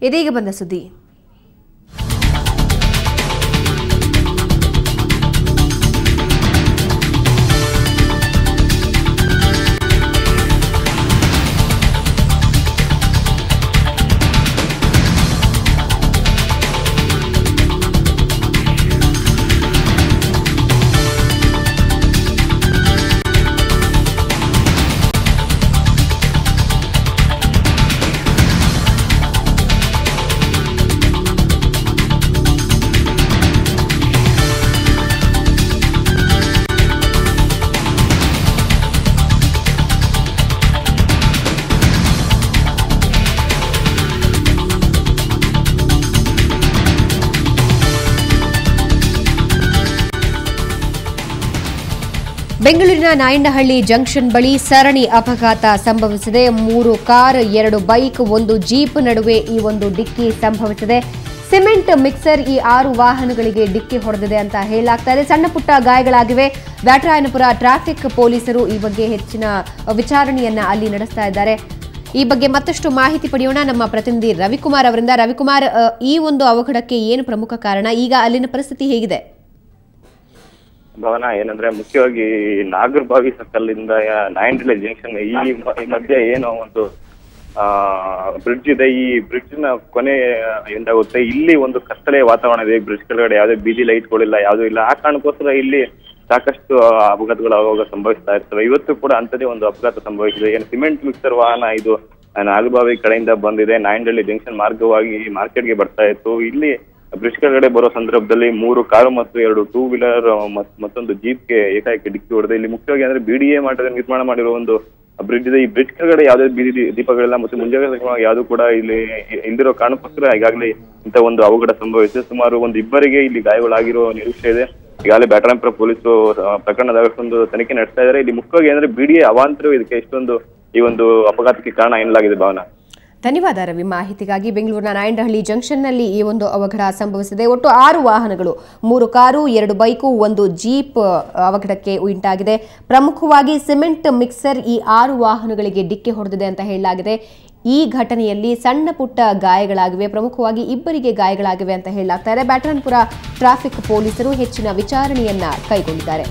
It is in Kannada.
ಇದೀಗ ಬಂದ ಸುದ್ದಿ. ಬೆಂಗಳೂರಿನ ನಾಯಂಡಹಳ್ಳಿ ಜಂಕ್ಷನ್ ಬಳಿ ಸರಣಿ ಅಪಘಾತ ಸಂಭವಿಸಿದೆ. 3 ಕಾರ್ 2 ಬೈಕ್ 1 ಜೀಪ್ ನಡುವೆ ಈ ಒಂದು ಡಿಕ್ಕಿ ಸಂಭವಿಸಿದೆ. ಸಿಮೆಂಟ್ ಮಿಕ್ಸರ್ ಈ 6 ವಾಹನಗಳಿಗೆ ಡಿಕ್ಕಿ ಹೊಡೆದಿದೆ ಅಂತ ಹೇಳಲಾಗ್ತಾ ಇದೆ. ಸಣ್ಣ ಪುಟ್ಟ ಗಾಯಗಳಾಗಿವೆ. ಬ್ಯಾಟರಾಯನಪುರ ಟ್ರಾಫಿಕ್ ಪೊಲೀಸರು ಈ ಬಗ್ಗೆ ಹೆಚ್ಚಿನ ವಿಚಾರಣೆಯನ್ನ ಅಲ್ಲಿ ನಡೆಸ್ತಾ ಇದ್ದಾರೆ. ಈ ಬಗ್ಗೆ ಮತ್ತಷ್ಟು ಮಾಹಿತಿ ಪಡೆಯೋಣ ನಮ್ಮ ಪ್ರತಿನಿಧಿ ರವಿಕುಮಾರ್ ಅವರಿಂದ. ರವಿಕುಮಾರ್, ಈ ಒಂದು ಅವಘಡಕ್ಕೆ ಏನು ಪ್ರಮುಖ ಕಾರಣ? ಈಗ ಅಲ್ಲಿನ ಪರಿಸ್ಥಿತಿ ಹೇಗಿದೆ? ಭವನ ಏನಂದ್ರೆ ಮುಖ್ಯವಾಗಿ ನಾಗರಬಾವಿ ಸರ್ಕಲ್ ಇಂದ ನಾಯಂಡಹಳ್ಳಿ ಜಂಕ್ಷನ್ ಈ ಮಧ್ಯೆ ಏನೋ ಒಂದು ಬ್ರಿಡ್ಜ್ ಇದೆ. ಈ ಬ್ರಿಡ್ಜ್ ನ ಕೊನೆ ಎಂದಾಗುತ್ತೆ. ಇಲ್ಲಿ ಒಂದು ಕತ್ತಲೆ ವಾತಾವರಣ ಇದೆ. ಬ್ರಿಡ್ಜ್ ಕೆಳಗಡೆ ಯಾವುದೇ ಬೀದಿ ಲೈಟ್ಗಳಿಲ್ಲ, ಯಾವುದೂ ಇಲ್ಲ. ಆ ಕಾರಣಕ್ಕೋಸ್ಕರ ಇಲ್ಲಿ ಸಾಕಷ್ಟು ಅಪಘಾತಗಳು ಅವಾಗ ಸಂಭವಿಸ್ತಾ ಇರ್ತವೆ. ಇವತ್ತು ಕೂಡ ಅಂಥದ್ದೇ ಒಂದು ಅಪಘಾತ ಸಂಭವಿಸಿದೆ. ಏನು ಸಿಮೆಂಟ್ ಮಿಕ್ಸರ್ ವಾಹನ ಇದು ನಾಗರಬಾವಿ ಕಡೆಯಿಂದ ಬಂದಿದೆ. ನಾಯಂಡಹಳ್ಳಿ ಜಂಕ್ಷನ್ ಮಾರ್ಗವಾಗಿ ಮಾರ್ಕೆಟ್ಗೆ ಬರ್ತಾ ಇತ್ತು. ಇಲ್ಲಿ ಬ್ರಿಡ್ಜ್ ಕೆಳಗಡೆ ಬರೋ ಸಂದರ್ಭದಲ್ಲಿ 3 ಕಾರು ಮತ್ತು 2 2 ವೀಲರ್ ಮತ್ತೊಂದು ಜೀಪ್ಗೆ ಏಕಾಏಕಿ ಡಿಕ್ಕಿ ಹೊಡೆದೆ. ಇಲ್ಲಿ ಮುಖ್ಯವಾಗಿ ಅಂದ್ರೆ BDA ನಿರ್ಮಾಣ ಮಾಡಿರೋ ಒಂದು ಬ್ರಿಡ್ಜ್ ಇದೆ. ಈ ಬ್ರಿಡ್ಜ್ ಕೆಳಗಡೆ ಯಾವುದೇ ಬೀದಿ ದೀಪಗಳಿಲ್ಲ ಮತ್ತು ಮುಂಜಾಗ್ರತಾ ಯಾವುದು ಕೂಡ ಇಲ್ಲಿ ಇಲ್ದಿರೋ ಕಾರಣಕ್ಕೋಸ್ಕರ ಈಗಾಗಲೇ ಇಂಥ ಒಂದು ಅವಘಡ ಸಂಭವಿಸಿದೆ. ಸುಮಾರು ಇಬ್ಬರಿಗೆ ಇಲ್ಲಿ ಗಾಯಗಳಾಗಿರೋ ನಿರೀಕ್ಷೆ ಇದೆ. ಈಗಾಗಲೇ ಬ್ಯಾಟರಾಯನಪುರ ಪೊಲೀಸರು ಪ್ರಕರಣ ದಾಖಲಿಸಿಕೊಂಡು ತನಿಖೆ ನಡೆಸ್ತಾ ಇದ್ದಾರೆ. ಇಲ್ಲಿ ಮುಖ್ಯವಾಗಿ ಅಂದ್ರೆ BDA ಅವಾಂತರವೇ ಇದಕ್ಕೆ ಇಷ್ಟೊಂದು ಈ ಒಂದು ಅಪಘಾತಕ್ಕೆ ಕಾರಣ ಎನ್ನಲಾಗಿದೆ. ಭಾವನಾ, ಧನ್ಯವಾದ ರವಿ ಮಾಹಿತಿಗಾಗಿ. ಬೆಂಗಳೂರಿನ ನಾಯಂಡಹಳ್ಳಿ ಜಂಕ್ಷನ್ನಲ್ಲಿ ಈ ಒಂದು ಅವಘಡ ಸಂಭವಿಸಿದೆ. ಒಟ್ಟು 6 ವಾಹನಗಳು, 3 ಕಾರು 2 ಬೈಕು 1 ಜೀಪ್ ಅವಘಡಕ್ಕೆ ಉಂಟಾಗಿದೆ. ಪ್ರಮುಖವಾಗಿ ಸಿಮೆಂಟ್ ಮಿಕ್ಸರ್ ಈ 6 ವಾಹನಗಳಿಗೆ ಡಿಕ್ಕಿ ಹೊಡೆದಿದೆ ಅಂತ ಹೇಳಲಾಗಿದೆ. ಈ ಘಟನೆಯಲ್ಲಿ ಸಣ್ಣ ಪುಟ್ಟ ಗಾಯಗಳಾಗಿವೆ. ಪ್ರಮುಖವಾಗಿ ಇಬ್ಬರಿಗೆ ಗಾಯಗಳಾಗಿವೆ ಅಂತ ಹೇಳಲಾಗ್ತಾ ಇದೆ. ಬ್ಯಾಟರಾಯನಪುರ ಟ್ರಾಫಿಕ್ ಪೊಲೀಸರು ಹೆಚ್ಚಿನ ವಿಚಾರಣೆಯನ್ನ ಕೈಗೊಂಡಿದ್ದಾರೆ.